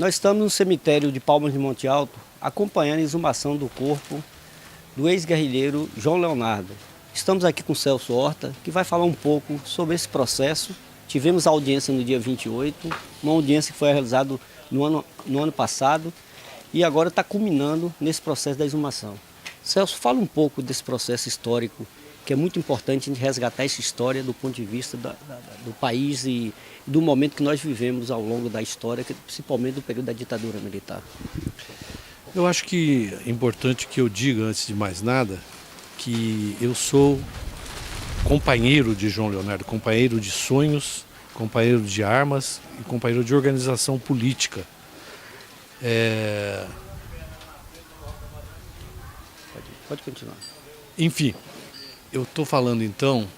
Nós estamos no cemitério de Palmas de Monte Alto, acompanhando a exumação do corpo do ex-guerrilheiro João Leonardo. Estamos aqui com o Celso Horta, que vai falar um pouco sobre esse processo. Tivemos a audiência no dia 28, uma audiência que foi realizada no ano passado e agora está culminando nesse processo da exumação. Celso, fala um pouco desse processo histórico, que é muito importante a gente resgatar essa história do ponto de vista do país e do momento que nós vivemos ao longo da história, principalmente do período da ditadura militar. Eu acho que é importante que eu diga, antes de mais nada, que eu sou companheiro de João Leonardo, companheiro de sonhos, companheiro de armas e companheiro de organização política. Pode continuar. Enfim, eu estou falando então,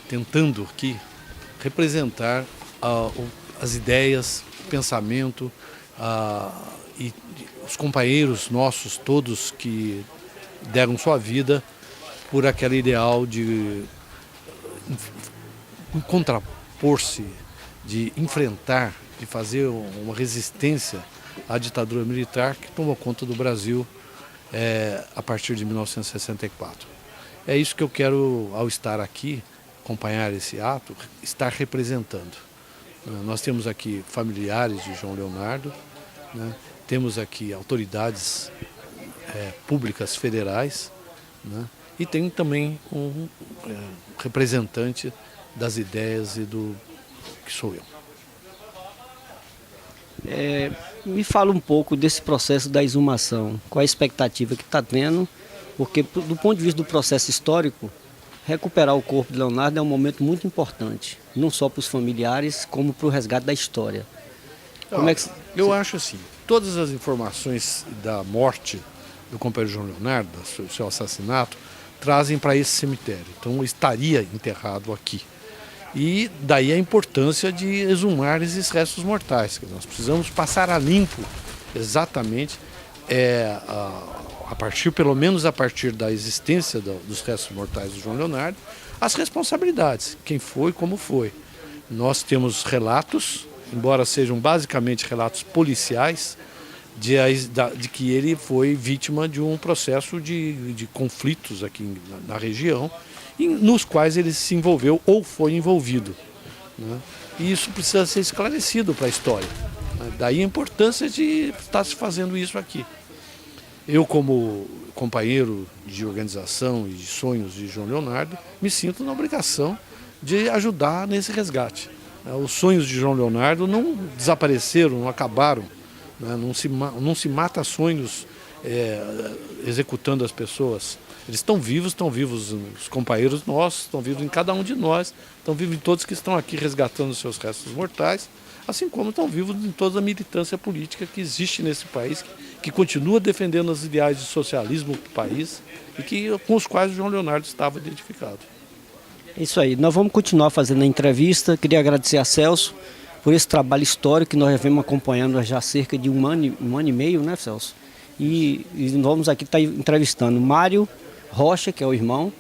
tentando aqui representar as ideias, o pensamento e os companheiros nossos, todos que deram sua vida por aquele ideal de contrapor-se, de enfrentar, de fazer uma resistência à ditadura militar que tomou conta do Brasil a partir de 1964. É isso que eu quero, ao estar aqui, acompanhar esse ato, estar representando. Nós temos aqui familiares de João Leonardo, né? Temos aqui autoridades públicas federais, né? E tem também um representante das ideias e do que sou eu. Me fala um pouco desse processo da exumação, qual a expectativa que está tendo, porque do ponto de vista do processo histórico, recuperar o corpo de Leonardo é um momento muito importante, não só para os familiares, como para o resgate da história. Eu acho assim, todas as informações da morte do companheiro João Leonardo, do seu assassinato, trazem para esse cemitério. Então estaria enterrado aqui. E daí a importância de exumar esses restos mortais. Nós precisamos passar a limpo exatamente, pelo menos a partir da existência dos restos mortais do João Leonardo, as responsabilidades, quem foi, como foi. Nós temos relatos, embora sejam basicamente relatos policiais, de que ele foi vítima de um processo de conflitos aqui na região, nos quais ele se envolveu ou foi envolvido, né? E isso precisa ser esclarecido para a história, né? Daí a importância de estar se fazendo isso aqui. Eu, como companheiro de organização e de sonhos de João Leonardo, me sinto na obrigação de ajudar nesse resgate. Os sonhos de João Leonardo não desapareceram, não acabaram, né? Não se mata sonhos executando as pessoas. Eles estão vivos os companheiros nossos, estão vivos em cada um de nós, estão vivos em todos que estão aqui resgatando os seus restos mortais, assim como estão vivos em toda a militância política que existe nesse país, que continua defendendo os ideais de socialismo do país e com os quais o João Leonardo estava identificado. É isso aí, nós vamos continuar fazendo a entrevista. Queria agradecer a Celso por esse trabalho histórico que nós já vemos acompanhando já há cerca de um ano e meio, né, Celso? E vamos aqui estar entrevistando Mário Rocha, que é o irmão.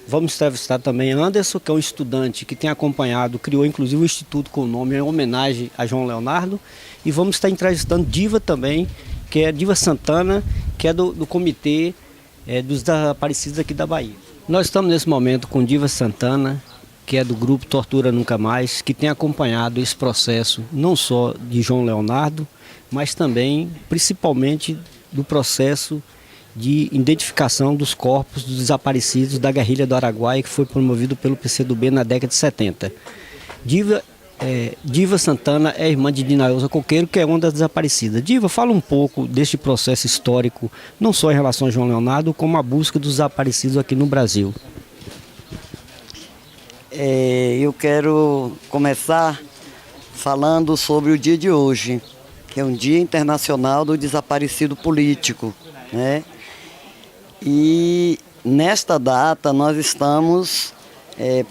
Vamos entrevistar também Anderson, que é um estudante que tem acompanhado, criou inclusive um instituto com o nome em homenagem a João Leonardo. E vamos estar entrevistando Diva também, que é Diva Santana, que é do comitê dos desaparecidos aqui da Bahia. Nós estamos nesse momento com Diva Santana, que é do grupo Tortura Nunca Mais, que tem acompanhado esse processo não só de João Leonardo, mas também, principalmente, do processo de identificação dos corpos dos desaparecidos da guerrilha do Araguaia, que foi promovido pelo PCdoB na década de 70. Diva Santana é irmã de Dinaelza Coqueiro, que é uma das desaparecidas. Diva, fala um pouco deste processo histórico, não só em relação a João Leonardo, como a busca dos desaparecidos aqui no Brasil. Eu quero começar falando sobre o dia de hoje, que é um Dia Internacional do Desaparecido Político, né? E nesta data nós estamos,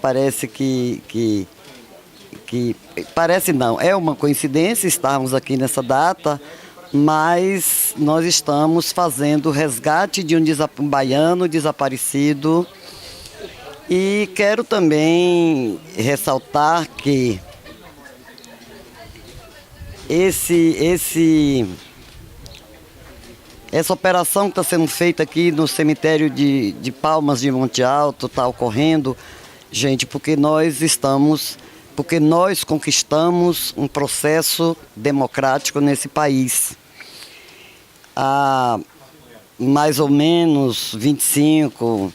parece parece não, é uma coincidência estarmos aqui nessa data, mas nós estamos fazendo o resgate de um baiano desaparecido. E quero também ressaltar que essa operação que está sendo feita aqui no cemitério de Palmas de Monte Alto está ocorrendo, gente, porque nós conquistamos um processo democrático nesse país. Há mais ou menos 25,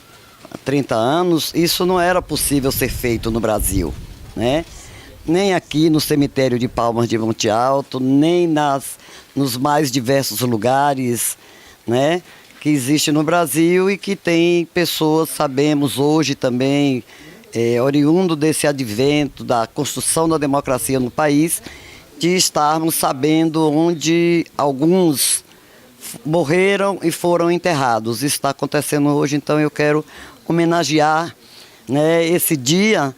30 anos, isso não era possível ser feito no Brasil, né? Nem aqui no cemitério de Palmas de Monte Alto, nem nos mais diversos lugares, né, que existe no Brasil e que tem pessoas, sabemos hoje também, oriundo desse advento da construção da democracia no país, de estarmos sabendo onde alguns morreram e foram enterrados. Isso está acontecendo hoje, então eu quero homenagear, né, esse dia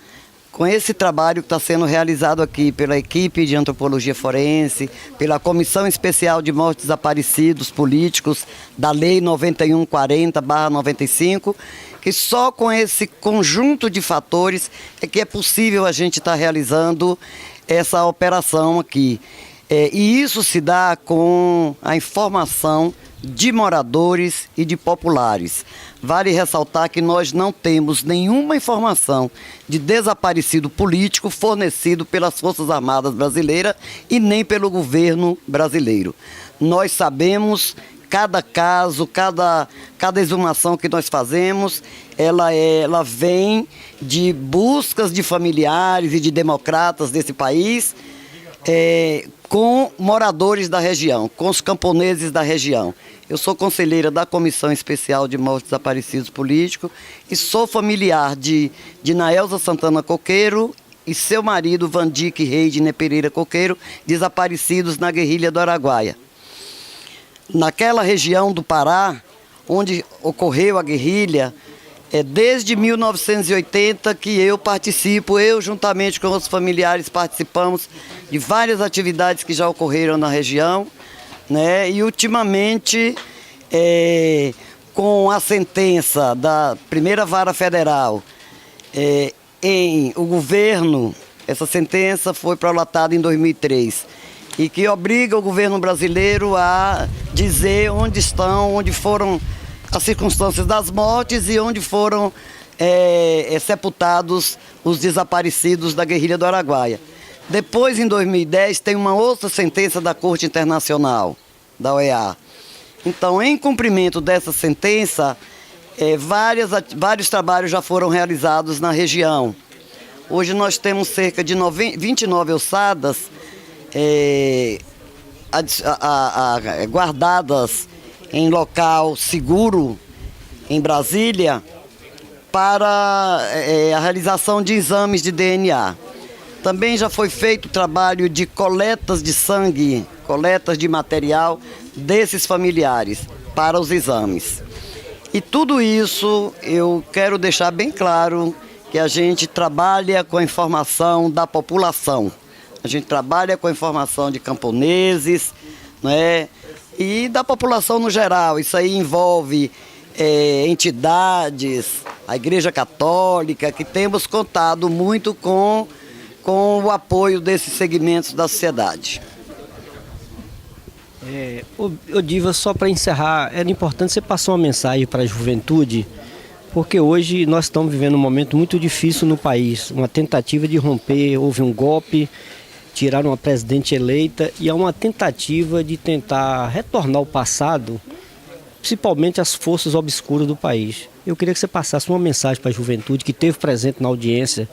com esse trabalho que está sendo realizado aqui pela equipe de antropologia forense, pela Comissão Especial de Mortos Desaparecidos Políticos da Lei 9140/95, que só com esse conjunto de fatores é que é possível a gente estar realizando essa operação aqui. E isso se dá com a informação de moradores e de populares. Vale ressaltar que nós não temos nenhuma informação de desaparecido político fornecido pelas Forças Armadas brasileiras e nem pelo governo brasileiro. Nós sabemos cada caso, cada exumação que nós fazemos, ela vem de buscas de familiares e de democratas desse país, com moradores da região, com os camponeses da região. Eu sou conselheira da Comissão Especial de Mortos Desaparecidos Políticos e sou familiar de Naelza Santana Coqueiro e seu marido Vandique Reidne Pereira Coqueiro, desaparecidos na guerrilha do Araguaia. Naquela região do Pará, onde ocorreu a guerrilha, desde 1980 que eu participo, juntamente com os familiares participamos de várias atividades que já ocorreram na região, né? E ultimamente, com a sentença da primeira vara federal em o governo, essa sentença foi prolatada em 2003, e que obriga o governo brasileiro a dizer onde foram as circunstâncias das mortes e onde foram sepultados os desaparecidos da guerrilha do Araguaia. Depois, em 2010, tem uma outra sentença da Corte Internacional, da OEA. Então, em cumprimento dessa sentença, vários trabalhos já foram realizados na região. Hoje nós temos cerca de 29 ossadas guardadas em local seguro em Brasília para a realização de exames de DNA. Também já foi feito trabalho de coletas de sangue, coletas de material desses familiares para os exames. E tudo isso eu quero deixar bem claro que a gente trabalha com a informação da população. A gente trabalha com a informação de camponeses, né, e da população no geral. Isso aí envolve entidades, a Igreja Católica, que temos contado muito com o apoio desses segmentos da sociedade. Odiva, só para encerrar, era importante você passar uma mensagem para a juventude, porque hoje nós estamos vivendo um momento muito difícil no país, uma tentativa de romper, houve um golpe, tiraram uma presidente eleita e há uma tentativa de tentar retornar ao passado, principalmente as forças obscuras do país. Eu queria que você passasse uma mensagem para a juventude que esteve presente na audiência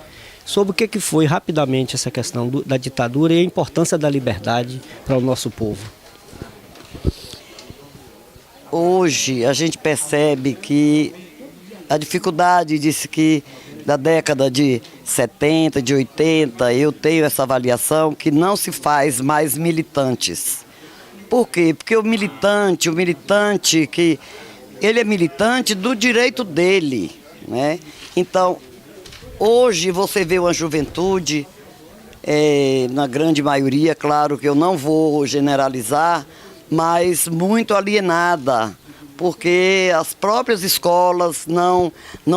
sobre o que foi rapidamente essa questão da ditadura e a importância da liberdade para o nosso povo. Hoje a gente percebe que a dificuldade disse que da década de 70, de 80, eu tenho essa avaliação que não se faz mais militantes. Por quê? Porque o militante que ele é militante do direito dele, né? Então, hoje você vê uma juventude, na grande maioria, claro que eu não vou generalizar, mas muito alienada, porque as próprias escolas não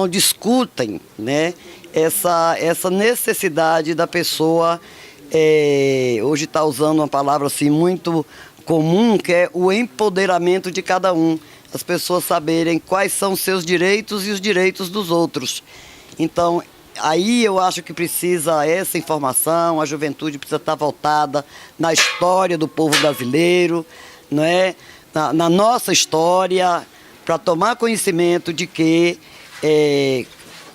discutem, né, essa necessidade da pessoa hoje está usando uma palavra assim muito comum, que é o empoderamento de cada um. As pessoas saberem quais são os seus direitos e os direitos dos outros. Então, aí eu acho que precisa essa informação, a juventude precisa estar voltada na história do povo brasileiro, não é? Na nossa história, para tomar conhecimento de que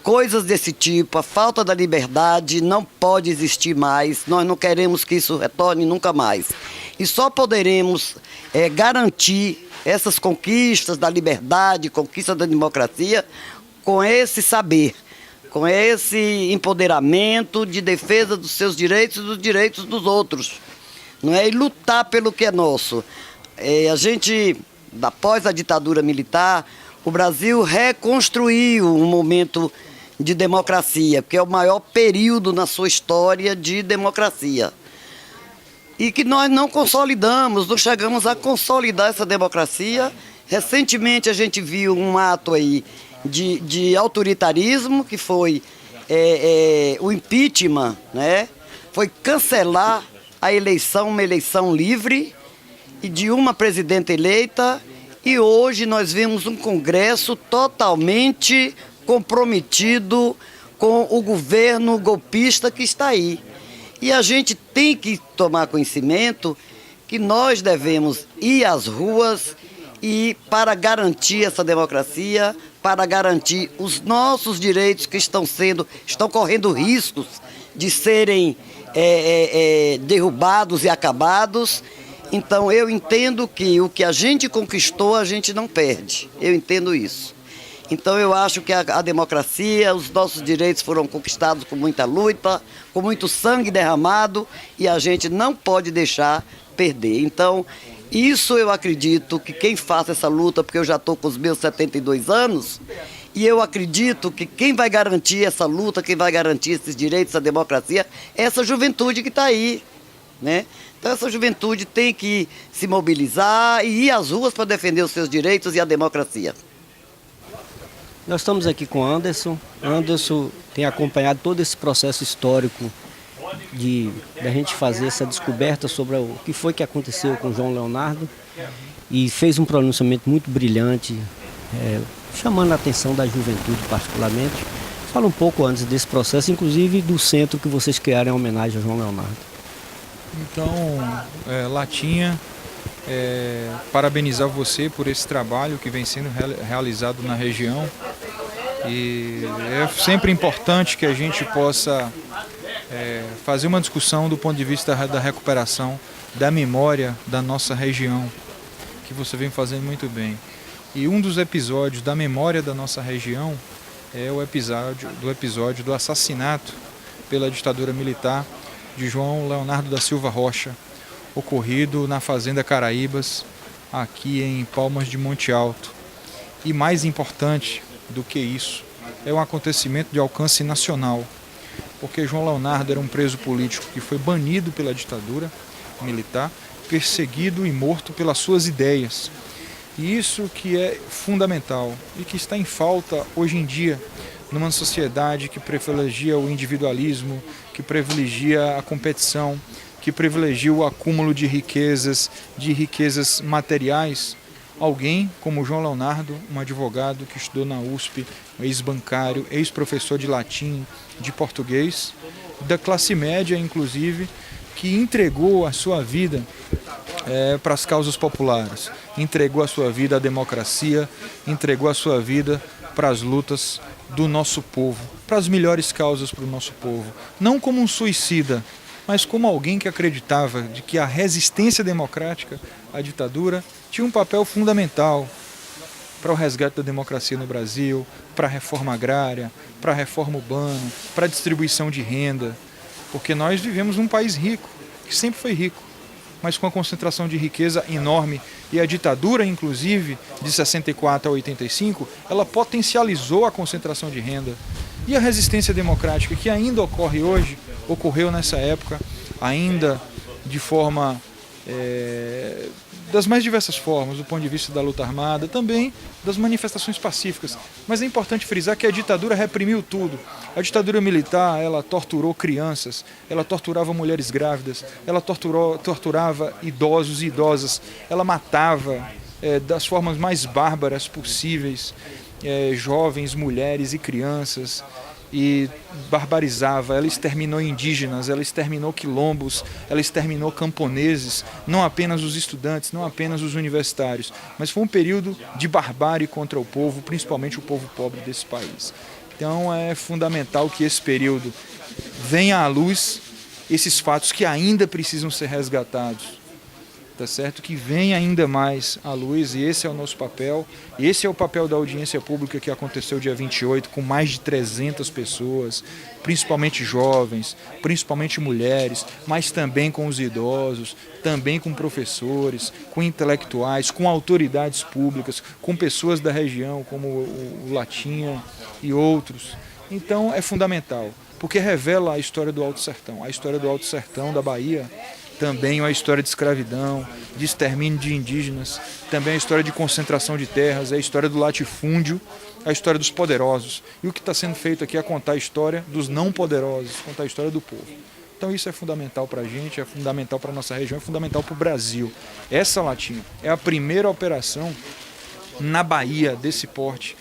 coisas desse tipo, a falta da liberdade não pode existir mais, nós não queremos que isso retorne nunca mais. E só poderemos garantir essas conquistas da liberdade, conquista da democracia, com esse saber, com esse empoderamento de defesa dos seus direitos e dos direitos dos outros, não é? E lutar pelo que é nosso. A gente, após a ditadura militar, o Brasil reconstruiu um momento de democracia, que é o maior período na sua história de democracia. E que nós não consolidamos, não chegamos a consolidar essa democracia. Recentemente a gente viu um ato aí de autoritarismo, que foi o impeachment, né? Foi cancelar a eleição, uma eleição livre, e de uma presidenta eleita, e hoje nós vemos um Congresso totalmente comprometido com o governo golpista que está aí. E a gente tem que tomar conhecimento que nós devemos ir às ruas e para garantir essa democracia, para garantir os nossos direitos que estão correndo riscos de serem derrubados e acabados. Então eu entendo que o que a gente conquistou a gente não perde. Eu entendo isso. Então eu acho que a democracia, os nossos direitos foram conquistados com muita luta, com muito sangue derramado, e a gente não pode deixar perder. Então isso eu acredito que quem faça essa luta, porque eu já estou com os meus 72 anos, e eu acredito que quem vai garantir essa luta, quem vai garantir esses direitos, essa democracia, é essa juventude que está aí, né? Então essa juventude tem que se mobilizar e ir às ruas para defender os seus direitos e a democracia. Nós estamos aqui com o Anderson. Anderson tem acompanhado todo esse processo histórico da gente fazer essa descoberta sobre o que foi que aconteceu com João Leonardo, e fez um pronunciamento muito brilhante, chamando a atenção da juventude particularmente. Fala um pouco antes desse processo, inclusive do centro que vocês criaram em homenagem a João Leonardo. Então, Latinha, parabenizar você por esse trabalho que vem sendo realizado na região, e é sempre importante que a gente possa fazer uma discussão do ponto de vista da recuperação da memória da nossa região, que você vem fazendo muito bem. E um dos episódios da memória da nossa região é o episódio do assassinato pela ditadura militar de João Leonardo da Silva Rocha, ocorrido na Fazenda Caraíbas, aqui em Palmas de Monte Alto. E mais importante do que isso, é um acontecimento de alcance nacional, porque João Leonardo era um preso político que foi banido pela ditadura militar, perseguido e morto pelas suas ideias. E isso que é fundamental e que está em falta hoje em dia, numa sociedade que privilegia o individualismo, que privilegia a competição, que privilegia o acúmulo de riquezas materiais. Alguém como João Leonardo, um advogado que estudou na USP, ex-bancário, ex-professor de latim, de português, da classe média inclusive, que entregou a sua vida para as causas populares, entregou a sua vida à democracia, entregou a sua vida para as lutas do nosso povo, para as melhores causas para o nosso povo. Não como um suicida, mas como alguém que acreditava de que a resistência democrática à ditadura tinha um papel fundamental para o resgate da democracia no Brasil, para a reforma agrária, para a reforma urbana, para a distribuição de renda, porque nós vivemos num país rico, que sempre foi rico, mas com a concentração de riqueza enorme, e a ditadura, inclusive, de 64 a 85, ela potencializou a concentração de renda. E a resistência democrática, que ainda ocorre hoje, ocorreu nessa época, ainda de forma das mais diversas formas, do ponto de vista da luta armada, também das manifestações pacíficas. Mas é importante frisar que a ditadura reprimiu tudo. A ditadura militar, ela torturou crianças, ela torturava mulheres grávidas, ela torturava idosos e idosas, ela matava das formas mais bárbaras possíveis jovens, mulheres e crianças, e barbarizava, ela exterminou indígenas, ela exterminou quilombos, ela exterminou camponeses, não apenas os estudantes, não apenas os universitários, mas foi um período de barbárie contra o povo, principalmente o povo pobre desse país. Então é fundamental que esse período venha à luz, esses fatos que ainda precisam ser resgatados, tá certo? Que venha ainda mais à luz, e esse é o nosso papel. Esse é o papel da audiência pública que aconteceu dia 28, com mais de 300 pessoas, principalmente jovens, principalmente mulheres, mas também com os idosos, também com professores, com intelectuais, com autoridades públicas, com pessoas da região, como o Latinha e outros. Então é fundamental, porque revela a história do Alto Sertão. A história do Alto Sertão da Bahia também uma história de escravidão, de extermínio de indígenas, também a história de concentração de terras, a história do latifúndio, a história dos poderosos. E o que está sendo feito aqui é contar a história dos não poderosos, contar a história do povo. Então isso é fundamental para a gente, é fundamental para a nossa região, é fundamental para o Brasil. Essa Latinha é a primeira operação na Bahia desse porte.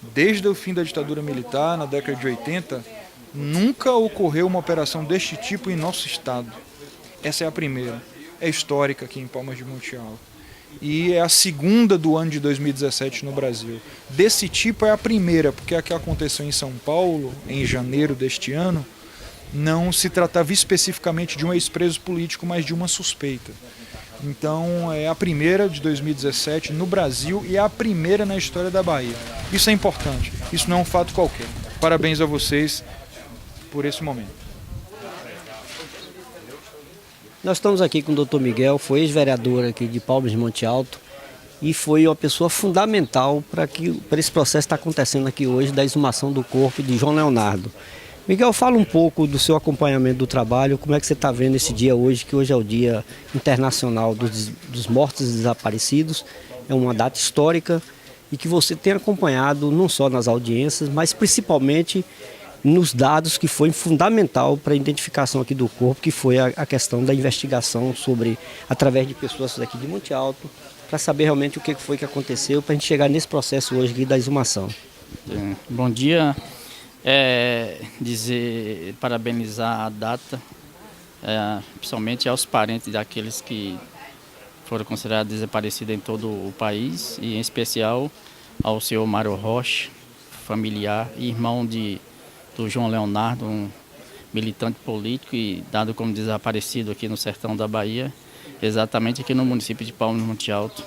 Desde o fim da ditadura militar, na década de 80, nunca ocorreu uma operação deste tipo em nosso estado. Essa é a primeira, é histórica aqui em Palmas de Monte Alto. E é a segunda do ano de 2017 no Brasil. Desse tipo é a primeira, porque a que aconteceu em São Paulo, em janeiro deste ano, não se tratava especificamente de um ex-preso político, mas de uma suspeita. Então é a primeira de 2017 no Brasil e é a primeira na história da Bahia. Isso é importante, isso não é um fato qualquer. Parabéns a vocês por esse momento. Nós estamos aqui com o Dr. Miguel, foi ex-vereador aqui de Palmas de Monte Alto e foi uma pessoa fundamental para esse processo que está acontecendo aqui hoje da exumação do corpo de João Leonardo. Miguel, fala um pouco do seu acompanhamento do trabalho, como é que você está vendo esse dia hoje, que hoje é o Dia Internacional dos Mortos e Desaparecidos, é uma data histórica e que você tem acompanhado não só nas audiências, mas principalmente nos dados que foi fundamental para a identificação aqui do corpo, que foi a questão da investigação através de pessoas aqui de Monte Alto, para saber realmente o que foi que aconteceu, para a gente chegar nesse processo hoje aqui da exumação. Bom dia, parabenizar a data, principalmente aos parentes daqueles que foram considerados desaparecidos em todo o país, e em especial ao senhor Mário Rocha, familiar e irmão do João Leonardo, um militante político e dado como desaparecido aqui no sertão da Bahia, exatamente aqui no município de Palmas de Monte Alto,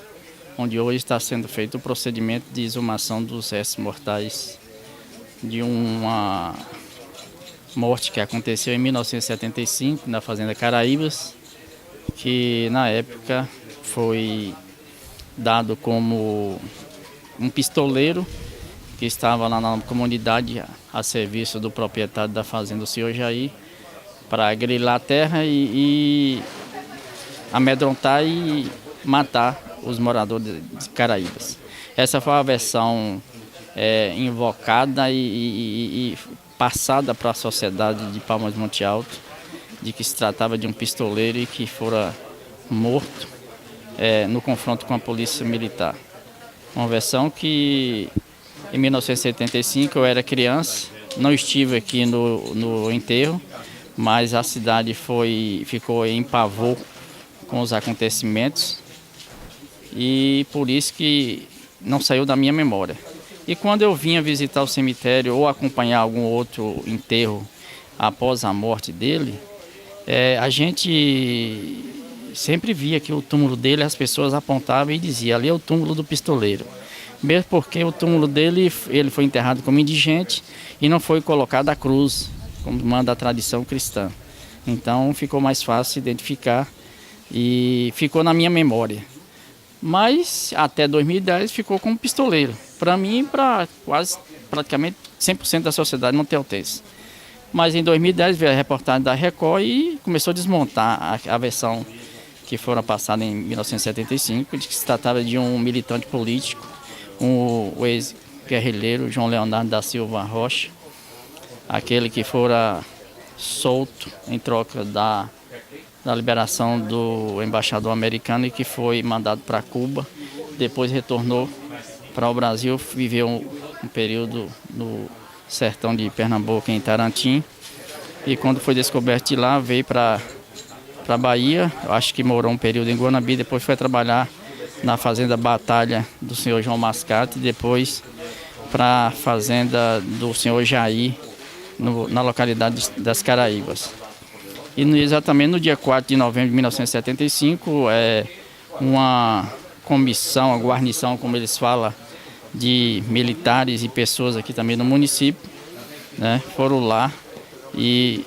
onde hoje está sendo feito o procedimento de exumação dos restos mortais de uma morte que aconteceu em 1975 na Fazenda Caraíbas, que na época foi dado como um pistoleiro que estava lá na comunidade a serviço do proprietário da fazenda, o senhor Jair, para grilar a terra e amedrontar e matar os moradores de Caraíbas. Essa foi a versão invocada e passada para a sociedade de Palmas de Monte Alto, de que se tratava de um pistoleiro e que fora morto no confronto com a polícia militar. Uma versão que em 1975 eu era criança, não estive aqui no enterro, mas a cidade ficou em pavor com os acontecimentos e por isso que não saiu da minha memória. E quando eu vinha visitar o cemitério ou acompanhar algum outro enterro após a morte dele, a gente sempre via que o túmulo dele, as pessoas apontavam e diziam, ali é o túmulo do pistoleiro. Mesmo porque o túmulo dele, ele foi enterrado como indigente e não foi colocado a cruz, como manda a tradição cristã. Então ficou mais fácil identificar e ficou na minha memória. Mas até 2010 ficou como pistoleiro. Para mim, para praticamente 100% da sociedade montealtense. Mas em 2010 veio a reportagem da Record e começou a desmontar a versão que foram passadas em 1975, de que se tratava de um militante político, o ex-guerrilheiro João Leonardo da Silva Rocha, aquele que fora solto em troca da liberação do embaixador americano e que foi mandado para Cuba, depois retornou para o Brasil, viveu um período no sertão de Pernambuco, em Tarantim, e quando foi descoberto de lá, veio para a Bahia, eu acho que morou um período em Guanabi, depois foi trabalhar na fazenda Batalha do senhor João Mascate, e depois para a fazenda do senhor Jair, na localidade das Caraíbas. E exatamente no dia 4 de novembro de 1975, uma comissão, a guarnição, como eles falam, de militares e pessoas aqui também no município, né, foram lá e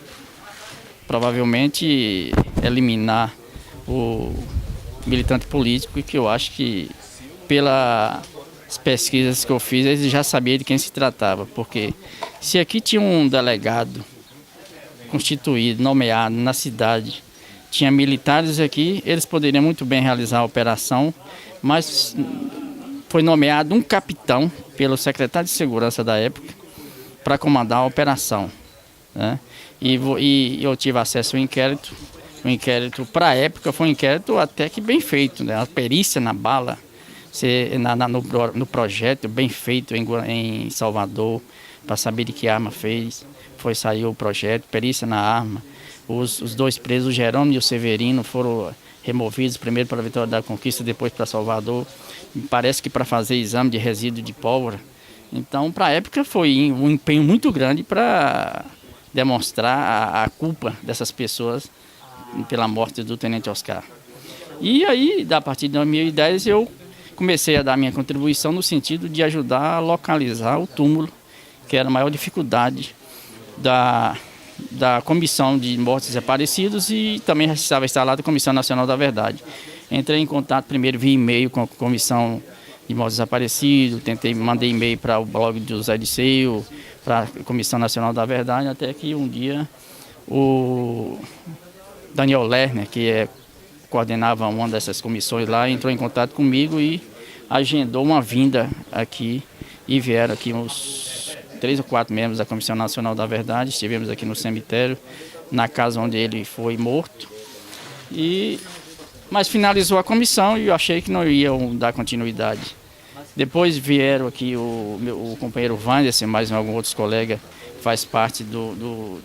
provavelmente eliminar o militante político, que eu acho que, pelas pesquisas que eu fiz, eles já sabiam de quem se tratava, porque se aqui tinha um delegado constituído, nomeado na cidade, tinha militares aqui, eles poderiam muito bem realizar a operação, mas foi nomeado um capitão pelo secretário de segurança da época para comandar a operação, né? E eu tive acesso ao inquérito. O inquérito, para a época, foi um inquérito até que bem feito, né? A perícia na bala, no projeto bem feito em Salvador, para saber de que arma saiu o projeto, perícia na arma. Os dois presos, o Jerônimo e o Severino, foram removidos primeiro para a Vitória da Conquista, depois para Salvador. Parece que para fazer exame de resíduo de pólvora. Então, para a época, foi um empenho muito grande para demonstrar a culpa dessas pessoas pela morte do Tenente Oscar. E aí, a partir de 2010, eu comecei a dar minha contribuição no sentido de ajudar a localizar o túmulo, que era a maior dificuldade da Comissão de Mortos Desaparecidos, e também estava instalada a Comissão Nacional da Verdade. Entrei em contato primeiro via e-mail com a Comissão de Mortos Desaparecidos, mandei e-mail para o blog do Zé Disseu, para a Comissão Nacional da Verdade, até que um dia o Daniel Lerner, que coordenava uma dessas comissões lá, entrou em contato comigo e agendou uma vinda aqui, e vieram aqui uns 3 ou 4 membros da Comissão Nacional da Verdade. Estivemos aqui no cemitério, na casa onde ele foi morto, mas finalizou a comissão e eu achei que não iam dar continuidade. Depois vieram aqui o companheiro Wanderson, mais alguns outros colegas, faz parte do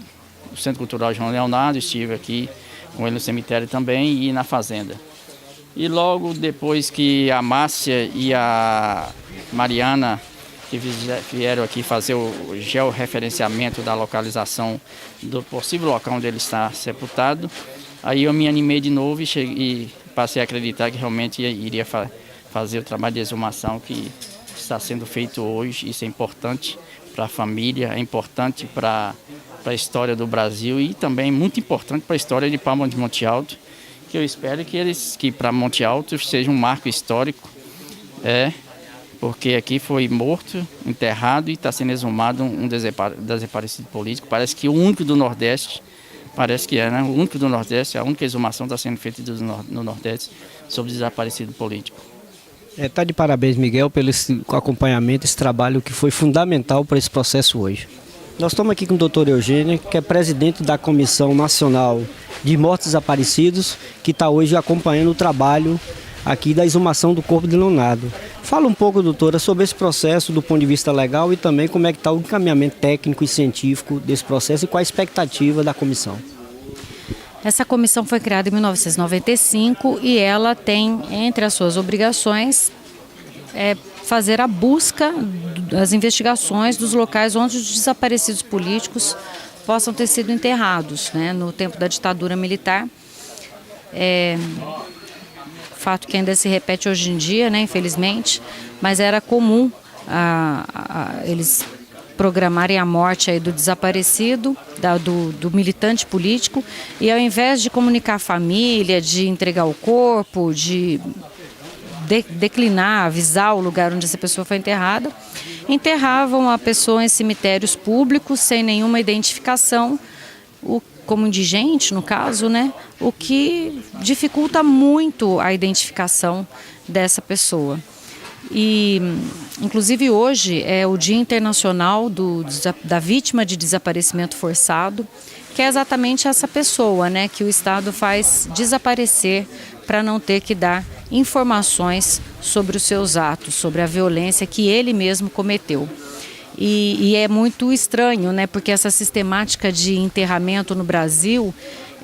Centro Cultural João Leonardo, estive aqui com ele no cemitério também e na fazenda. E logo depois que a Márcia e a Mariana, que vieram aqui fazer o georreferenciamento da localização do possível local onde ele está sepultado, aí eu me animei de novo e passei a acreditar que realmente iria fazer o trabalho de exumação que está sendo feito hoje. Isso é importante para a família, é importante para a história do Brasil e também muito importante para a história de Palma de Monte Alto, que eu espero que para Monte Alto seja um marco histórico, porque aqui foi morto, enterrado e está sendo exumado um desaparecido político. Parece que o único do Nordeste, né? O único do Nordeste, a única exumação está sendo feita no Nordeste sobre desaparecido político. Tá de parabéns, Miguel, pelo acompanhamento, esse trabalho que foi fundamental para esse processo hoje. Nós estamos aqui com o doutor Eugênio, que é presidente da Comissão Nacional de Mortos Desaparecidos, que está hoje acompanhando o trabalho aqui da exumação do corpo de Leonardo. Fala um pouco, doutora, sobre esse processo do ponto de vista legal e também como é que está o encaminhamento técnico e científico desse processo e qual a expectativa da comissão. Essa comissão foi criada em 1995 e ela tem, entre as suas obrigações, fazer a busca das investigações dos locais onde os desaparecidos políticos possam ter sido enterrados, né, no tempo da ditadura militar. Fato que ainda se repete hoje em dia, né, infelizmente, mas era comum eles programarem a morte aí do desaparecido, do militante político, e ao invés de comunicar a família, de entregar o corpo, de declinar, avisar o lugar onde essa pessoa foi enterrada, enterravam a pessoa em cemitérios públicos sem nenhuma identificação, o como indigente, no caso, né, o que dificulta muito a identificação dessa pessoa. E, inclusive, hoje é o Dia Internacional da Vítima de Desaparecimento Forçado, que é exatamente essa pessoa, né, que o Estado faz desaparecer para não ter que dar informações sobre os seus atos, sobre a violência que ele mesmo cometeu. E é muito estranho, né, porque essa sistemática de enterramento no Brasil,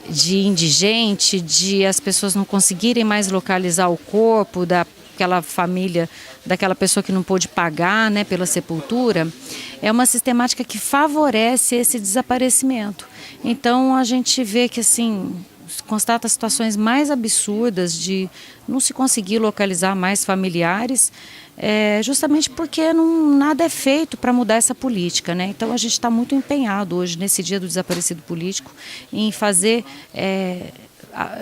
de indigente, de as pessoas não conseguirem mais localizar o corpo daquela família, daquela pessoa que não pôde pagar, né, pela sepultura, é uma sistemática que favorece esse desaparecimento. Então a gente vê que, assim, constata situações mais absurdas de não se conseguir localizar mais familiares, justamente porque nada é feito para mudar essa política, né? Então a gente está muito empenhado hoje, nesse dia do desaparecido político, em fazer,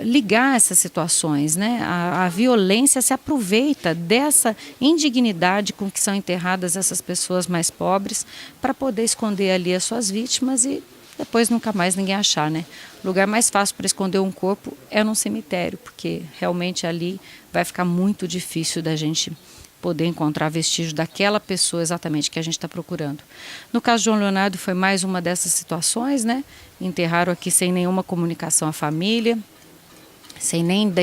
ligar essas situações, né? A violência se aproveita dessa indignidade com que são enterradas essas pessoas mais pobres para poder esconder ali as suas vítimas e depois nunca mais ninguém achar, né? O lugar mais fácil para esconder um corpo é num cemitério, porque realmente ali vai ficar muito difícil da gente poder encontrar vestígio daquela pessoa exatamente que a gente está procurando. No caso de João Leonardo foi mais uma dessas situações, né? Enterraram aqui sem nenhuma comunicação à família, sem nem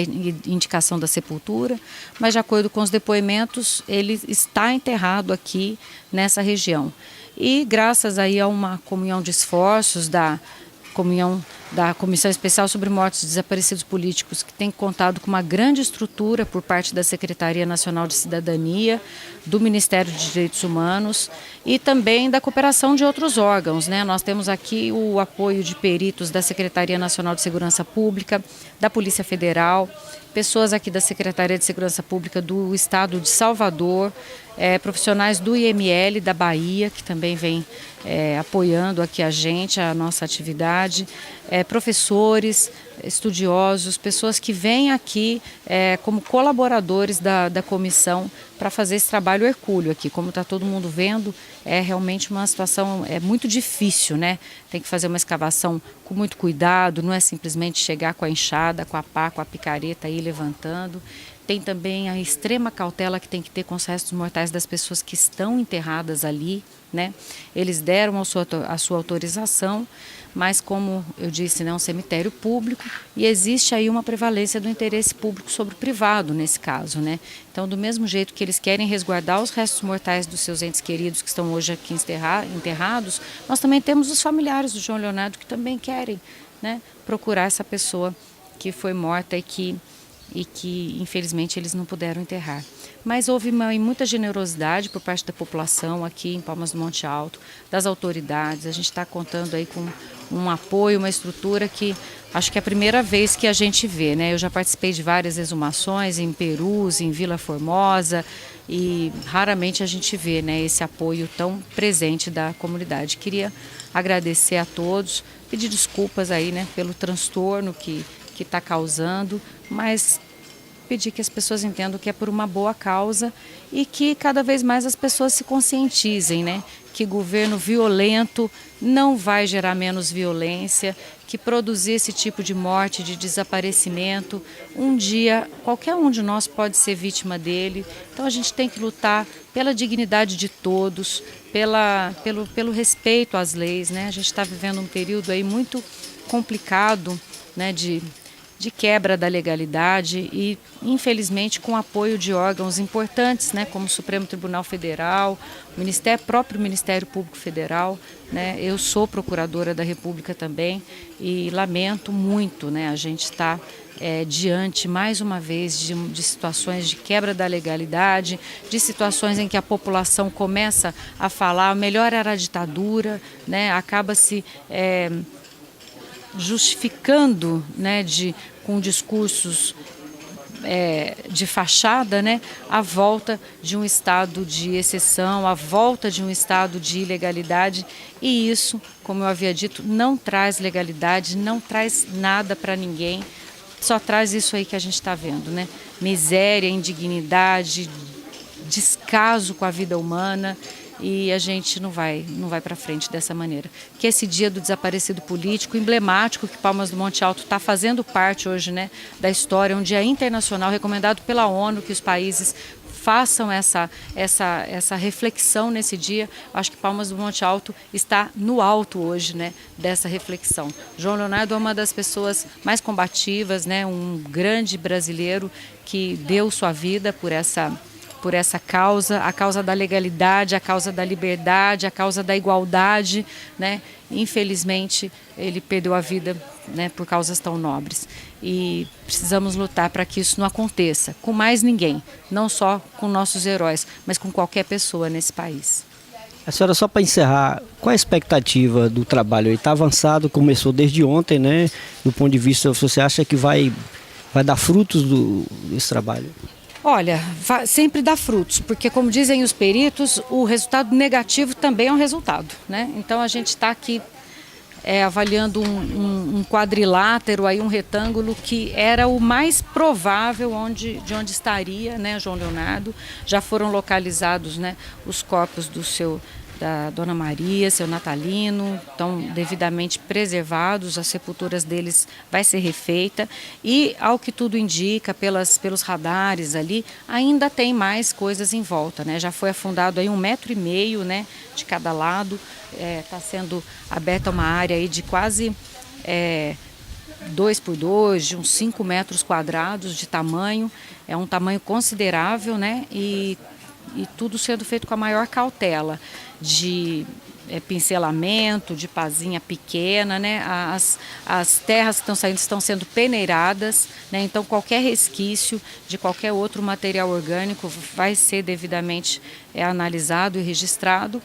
indicação da sepultura, mas de acordo com os depoimentos, ele está enterrado aqui nessa região. E graças aí a uma comunhão de esforços da Comissão Especial sobre Mortos e Desaparecidos Políticos, que tem contado com uma grande estrutura por parte da Secretaria Nacional de Cidadania, do Ministério de Direitos Humanos e também da cooperação de outros órgãos, né? Nós temos aqui o apoio de peritos da Secretaria Nacional de Segurança Pública, da Polícia Federal, pessoas aqui da Secretaria de Segurança Pública do Estado de Salvador, profissionais do IML da Bahia, que também vem apoiando aqui a nossa atividade, professores, estudiosos, pessoas que vêm aqui como colaboradores da comissão para fazer esse trabalho hercúleo aqui. Como está todo mundo vendo, é realmente uma situação muito difícil, né? Tem que fazer uma escavação com muito cuidado, não é simplesmente chegar com a enxada, com a pá, com a picareta e ir levantando. Tem também a extrema cautela que tem que ter com os restos mortais das pessoas que estão enterradas ali, né? Eles deram a sua autorização, mas como eu disse, é um cemitério público e existe aí uma prevalência do interesse público sobre o privado nesse caso, né? Então, do mesmo jeito que eles querem resguardar os restos mortais dos seus entes queridos que estão hoje aqui enterrados, nós também temos os familiares do João Leonardo que também querem, né, procurar essa pessoa que foi morta e que infelizmente eles não puderam enterrar. Mas houve muita generosidade por parte da população aqui em Palmas do Monte Alto, das autoridades. A gente está contando aí com um apoio, uma estrutura que acho que é a primeira vez que a gente vê, né? Eu já participei de várias exumações em Perus, em Vila Formosa, e raramente a gente vê, né, esse apoio tão presente da comunidade. Queria agradecer a todos, pedir desculpas aí, né, pelo transtorno que está causando, mas pedir que as pessoas entendam que é por uma boa causa e que cada vez mais as pessoas se conscientizem, né? Que governo violento não vai gerar menos violência, que produzir esse tipo de morte, de desaparecimento, um dia qualquer um de nós pode ser vítima dele. Então a gente tem que lutar pela dignidade de todos, pelo respeito às leis, né? A gente está vivendo um período aí muito complicado, né, de quebra da legalidade e, infelizmente, com apoio de órgãos importantes, né, como o Supremo Tribunal Federal, o próprio Ministério Público Federal, né, eu sou procuradora da República também e lamento muito, né, a gente está diante, mais uma vez, de situações de quebra da legalidade, de situações em que a população começa a falar, melhor era a ditadura, né, acaba-se justificando, né, com discursos de fachada, né, a volta de um estado de exceção, a volta de um estado de ilegalidade, e isso, como eu havia dito, não traz legalidade, não traz nada para ninguém, só traz isso aí que a gente está vendo, né? Miséria, indignidade, descaso com a vida humana e a gente não vai para frente dessa maneira. Que esse dia do desaparecido político, emblemático, que Palmas do Monte Alto está fazendo parte hoje, né, da história, um dia internacional recomendado pela ONU, que os países façam essa reflexão nesse dia. Acho que Palmas do Monte Alto está no alto hoje, né, dessa reflexão. João Leonardo é uma das pessoas mais combativas, né, um grande brasileiro que deu sua vida por essa causa, a causa da legalidade, a causa da liberdade, a causa da igualdade, né? Infelizmente, ele perdeu a vida, né, por causas tão nobres. E precisamos lutar para que isso não aconteça com mais ninguém, não só com nossos heróis, mas com qualquer pessoa nesse país. A senhora, só para encerrar, qual a expectativa do trabalho? Ele está avançado, começou desde ontem, né? Do ponto de vista, você acha que vai dar frutos desse trabalho? Olha, sempre dá frutos, porque como dizem os peritos, o resultado negativo também é um resultado, né? Então a gente está aqui avaliando um quadrilátero, aí, um retângulo que era o mais provável de onde estaria, né, João Leonardo. Já foram localizados, né, os corpos da Dona Maria, seu Natalino, estão devidamente preservados, as sepulturas deles vai ser refeita e, ao que tudo indica, pelos radares ali, ainda tem mais coisas em volta, né? Já foi afundado aí 1,5 metro, né, de cada lado, está sendo aberta uma área aí de quase 2 por 2, de uns 5 metros quadrados de tamanho, é um tamanho considerável, né, e tudo sendo feito com a maior cautela, de pincelamento, de pazinha pequena, né? As terras que estão saindo estão sendo peneiradas, né? Então qualquer resquício de qualquer outro material orgânico vai ser devidamente analisado e registrado.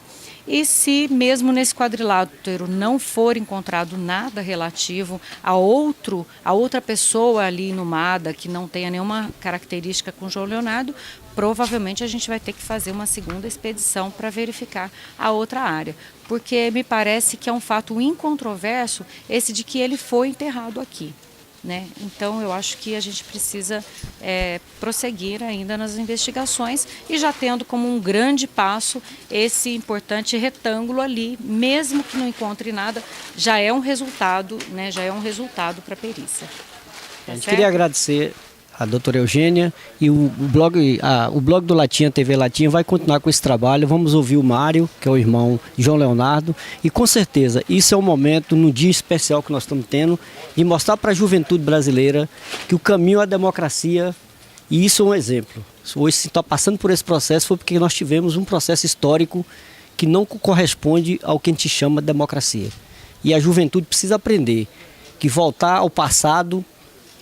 E se mesmo nesse quadrilátero não for encontrado nada relativo a outra pessoa ali inumada que não tenha nenhuma característica com João Leonardo, provavelmente a gente vai ter que fazer uma segunda expedição para verificar a outra área. Porque me parece que é um fato incontroverso esse de que ele foi enterrado aqui, né? Então eu acho que a gente precisa prosseguir ainda nas investigações e já tendo como um grande passo esse importante retângulo ali, mesmo que não encontre nada, já é um resultado, né? Já é um resultado para a perícia. A gente queria agradecer a doutora Eugênia e o blog do Latinha, TV Latinha, vai continuar com esse trabalho. Vamos ouvir o Mário, que é o irmão de João Leonardo, e com certeza isso é um momento, num dia especial que nós estamos tendo, de mostrar para a juventude brasileira que o caminho à democracia, e isso é um exemplo. Hoje, se está passando por esse processo, foi porque nós tivemos um processo histórico que não corresponde ao que a gente chama de democracia. E a juventude precisa aprender que voltar ao passado,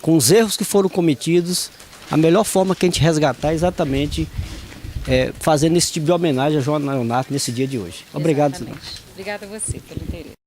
com os erros que foram cometidos, a melhor forma que a gente resgatar é exatamente fazendo esse tipo de homenagem a João Leonardo nesse dia de hoje. Obrigado. Exatamente. Obrigada a você pelo interesse.